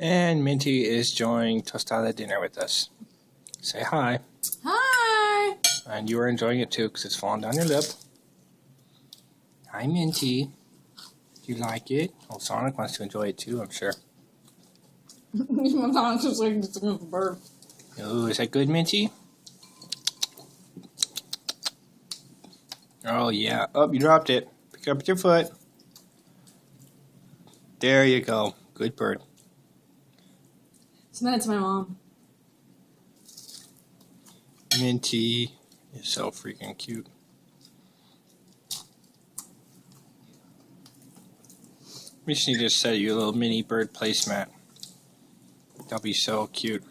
And Minty is enjoying tostada dinner with us. Say hi. Hi! And you are enjoying it too because it's falling down your lip. Hi, Minty. Do you like it? Well, Sonic wants to enjoy it too, I'm sure. Sonic's just like this is a bird. Oh, is that good, Minty? Oh, yeah. Oh, you dropped it. Pick it up with your foot. There you go. Good bird. Submit it to my mom. Minty is so freaking cute. We just need to set you a little mini bird placemat. That'll be so cute.